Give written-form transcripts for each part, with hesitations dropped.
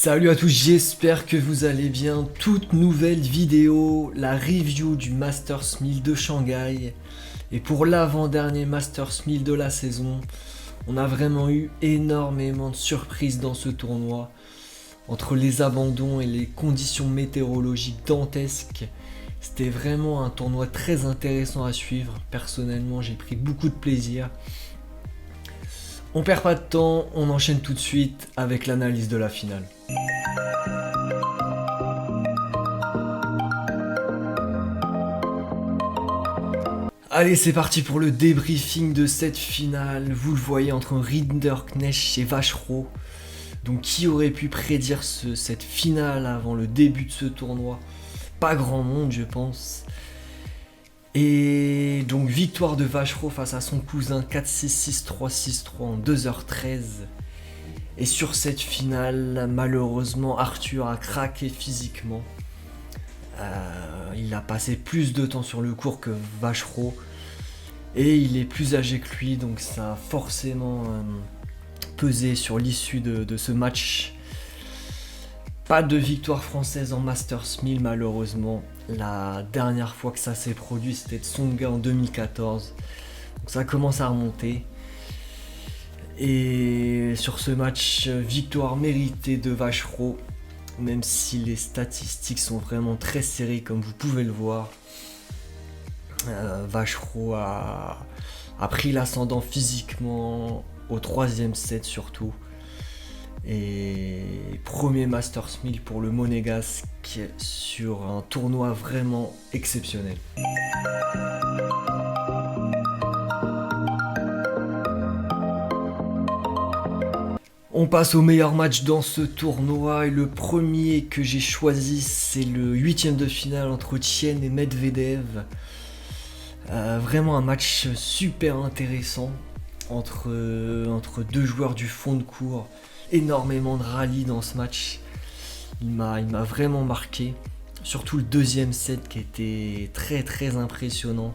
Salut à tous, j'espère que vous allez bien. Toute nouvelle vidéo, la review du Masters 1000 de Shanghai. Et pour l'avant-dernier Masters 1000 de la saison, on a vraiment eu énormément de surprises dans ce tournoi. Entre les abandons et les conditions météorologiques dantesques, c'était vraiment un tournoi très intéressant à suivre. Personnellement, j'ai pris beaucoup de plaisir. On perd pas de temps, on enchaîne tout de suite avec l'analyse de la finale. Allez, c'est parti pour le débriefing de cette finale. Vous le voyez, entre Rinderknecht et Vachereau. Donc qui aurait pu prédire cette finale avant le début de ce tournoi? Pas grand monde, je pense. Et donc victoire de Vachereau face à son cousin 4-6, 6-3, 6-3 en 2h13. Et sur cette finale, malheureusement, Arthur a craqué physiquement. Il a passé plus de temps sur le court que Vachereau. Et il est plus âgé que lui, donc ça a forcément pesé sur l'issue de ce match. Pas de victoire française en Masters 1000 malheureusement. La dernière fois que ça s'est produit, c'était Tsonga en 2014. Donc ça commence à remonter. Et sur ce match, victoire méritée de Vachereau, même si les statistiques sont vraiment très serrées comme vous pouvez le voir. Vachereau a pris l'ascendant physiquement au troisième set surtout. Et premier Masters 1000 pour le Monégasque sur un tournoi vraiment exceptionnel. On passe au meilleur match dans ce tournoi et le premier que j'ai choisi c'est le 8ème de finale entre Tien et Medvedev. Vraiment un match super intéressant entre deux joueurs du fond de cour. Énormément de rallyes dans ce match. Il m'a vraiment marqué. Surtout le deuxième set qui était très très impressionnant.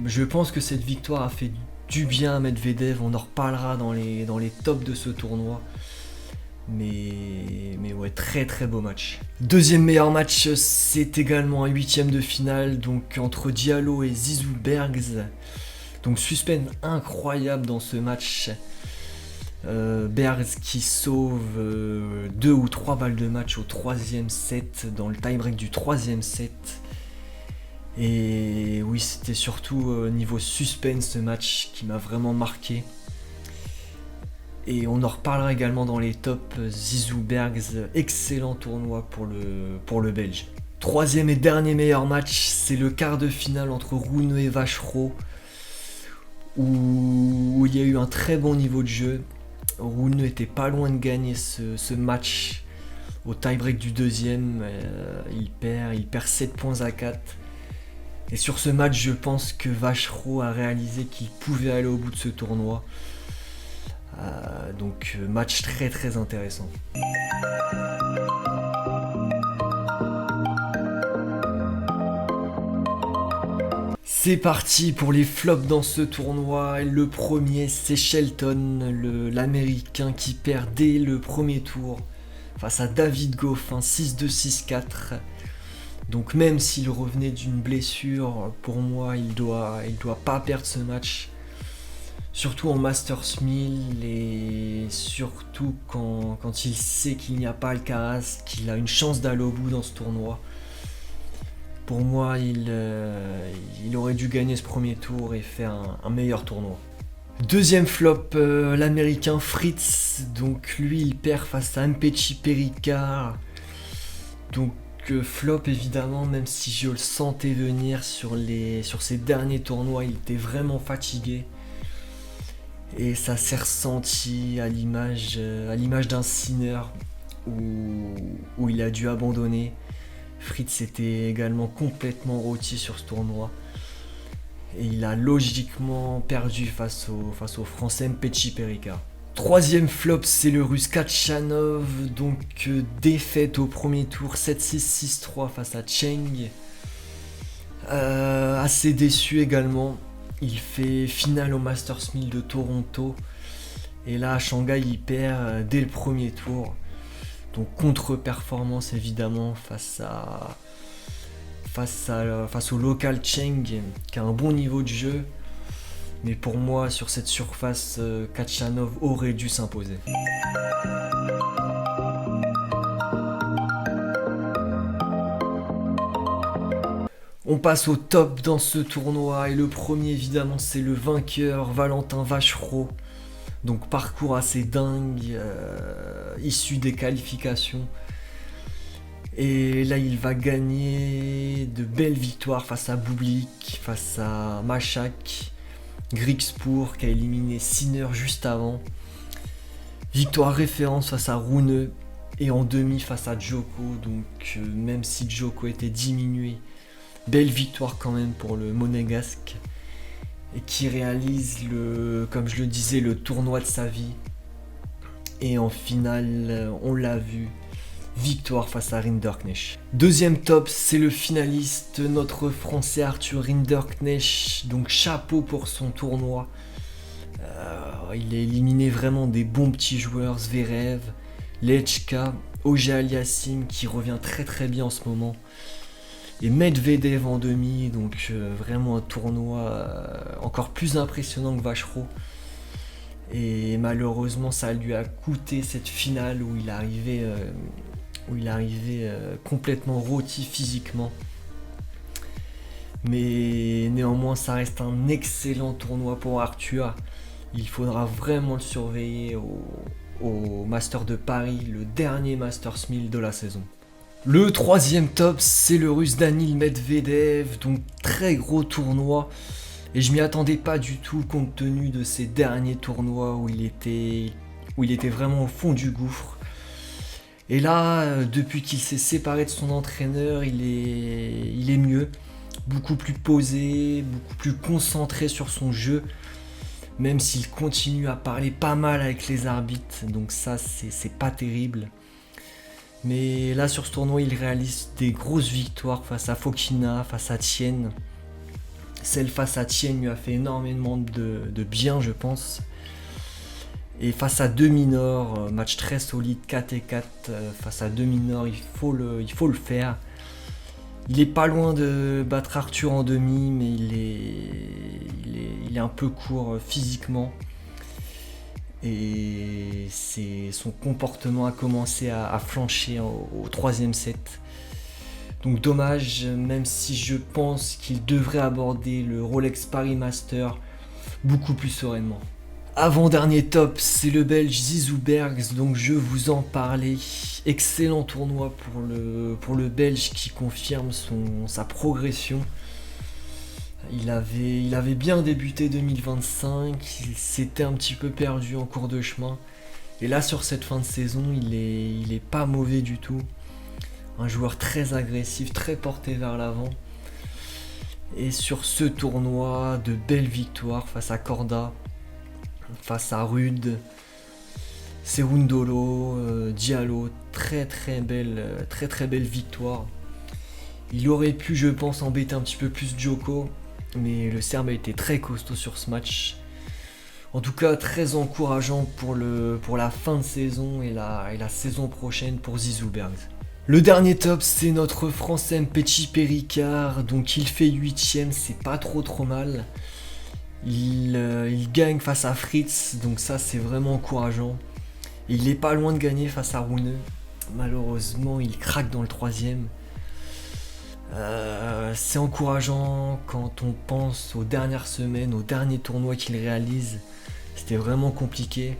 Je pense que cette victoire a fait du bien à Medvedev. On en reparlera dans les tops de ce tournoi. Mais ouais, très très beau match. Deuxième meilleur match, c'est également un 8ème de finale. Donc entre Diallo et Zizou Bergs. Donc suspense incroyable dans ce match. Bergs qui sauve 2 ou 3 balles de match au troisième set, dans le tie-break du troisième set. Et oui, c'était surtout niveau suspense ce match qui m'a vraiment marqué. Et on en reparlera également dans les tops. Zizou Bergs, excellent tournoi pour le Belge. Troisième et dernier meilleur match, c'est le quart de finale entre Rune et Vachereau, où il y a eu un très bon niveau de jeu. Rune était pas loin de gagner ce match au tie-break du deuxième. Il perd 7 points à 4. Et sur ce match, je pense que Vachereau a réalisé qu'il pouvait aller au bout de ce tournoi. Donc match très très intéressant. C'est parti pour les flops dans ce tournoi. Le premier, c'est Shelton, l'américain qui perd dès le premier tour face à David Goffin 6-2, 6-4. Donc même s'il revenait d'une blessure, pour moi il doit pas perdre ce match. Surtout en Masters 1000 et surtout quand il sait qu'il n'y a pas Alcaraz, qu'il a une chance d'aller au bout dans ce tournoi. Pour moi, il aurait dû gagner ce premier tour et faire un meilleur tournoi. Deuxième flop, l'américain Fritz. Donc lui, il perd face à Mpechi Pericard. Donc flop évidemment, même si je le sentais venir sur ses derniers tournois, il était vraiment fatigué. Et ça s'est ressenti à l'image d'un Sinner où il a dû abandonner. Fritz était également complètement rôti sur ce tournoi. Et il a logiquement perdu face au français Mpechi Pericard. Troisième flop, c'est le russe Kachanov. Donc défaite au premier tour 7-6, 6-3 face à Cheng. Assez déçu également. Il fait finale au Masters 1000 de Toronto. Et là, à Shanghai, il perd dès le premier tour. Donc contre-performance évidemment face au local Cheng qui a un bon niveau de jeu. Mais pour moi, sur cette surface, Khachanov aurait dû s'imposer. On passe au top dans ce tournoi et le premier évidemment c'est le vainqueur Valentin Vachereau. Donc parcours assez dingue, issu des qualifications. Et là il va gagner de belles victoires face à Bublik, face à Machak, Griekspoor qui a éliminé Sinner juste avant. Victoire référence face à Rune et en demi face à Djoko. Donc même si Djoko était diminué, belle victoire quand même pour le Monégasque et qui réalise comme je le disais, le tournoi de sa vie. Et en finale, on l'a vu, victoire face à Rinderknecht. Deuxième top, c'est le finaliste, notre Français Arthur Rinderknecht. Donc chapeau pour son tournoi. Il a éliminé vraiment des bons petits joueurs, Zverev, Lechka, Auger-Aliassime qui revient très très bien en ce moment. Et Medvedev en demi, donc vraiment un tournoi encore plus impressionnant que Vachereau. Et malheureusement ça lui a coûté cette finale où il arrivait complètement rôti physiquement. Mais néanmoins ça reste un excellent tournoi pour Arthur. Il faudra vraiment le surveiller au Master de Paris, le dernier Masters 1000 de la saison. Le troisième top, c'est le russe Danil Medvedev, donc très gros tournoi. Et je m'y attendais pas du tout compte tenu de ces derniers tournois où il était vraiment au fond du gouffre. Et là, depuis qu'il s'est séparé de son entraîneur, il est mieux. Beaucoup plus posé, beaucoup plus concentré sur son jeu. Même s'il continue à parler pas mal avec les arbitres, donc ça c'est pas terrible. Mais là sur ce tournoi il réalise des grosses victoires face à Fokina, face à Tien. Celle face à Tien lui a fait énormément de bien je pense. Et face à Deminor, match très solide, 4-4 face à Deminor, il faut le faire. Il est pas loin de battre Arthur en demi, mais il est un peu court physiquement. Et son comportement a commencé à flancher au troisième set. Donc dommage, même si je pense qu'il devrait aborder le Rolex Paris Master beaucoup plus sereinement. Avant-dernier top, c'est le Belge Zizou Bergs, donc je vous en parlais. Excellent tournoi pour le Belge qui confirme sa progression. Il avait bien débuté 2025, il s'était un petit peu perdu en cours de chemin. Et là sur cette fin de saison, il est pas mauvais du tout. Un joueur très agressif, très porté vers l'avant. Et sur ce tournoi, de belles victoires face à Korda, face à Rude, Cerundolo, Diallo, très belle victoire. Il aurait pu, je pense, embêter un petit peu plus Djoko, mais le Serbe a été très costaud sur ce match. En tout cas, très encourageant pour la fin de saison et la saison prochaine pour Zizou Bergs. Le dernier top, c'est notre Français Mpetshi Péricard, donc il fait 8ème, c'est pas trop mal. Il gagne face à Fritz, donc ça c'est vraiment encourageant. Il est pas loin de gagner face à Rune. Malheureusement, il craque dans le troisième. C'est encourageant quand on pense aux dernières semaines, aux derniers tournois qu'il réalise. C'était vraiment compliqué.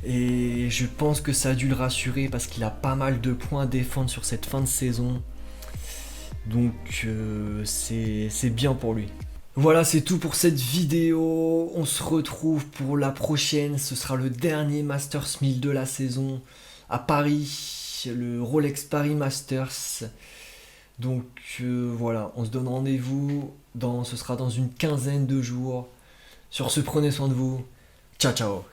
Et je pense que ça a dû le rassurer parce qu'il a pas mal de points à défendre sur cette fin de saison. Donc c'est bien pour lui. Voilà, c'est tout pour cette vidéo. On se retrouve pour la prochaine. Ce sera le dernier Masters 1000 de la saison à Paris, le Rolex Paris Masters. Donc voilà, on se donne rendez-vous. Ce sera dans une quinzaine de jours. Sur ce, prenez soin de vous. Ciao, ciao.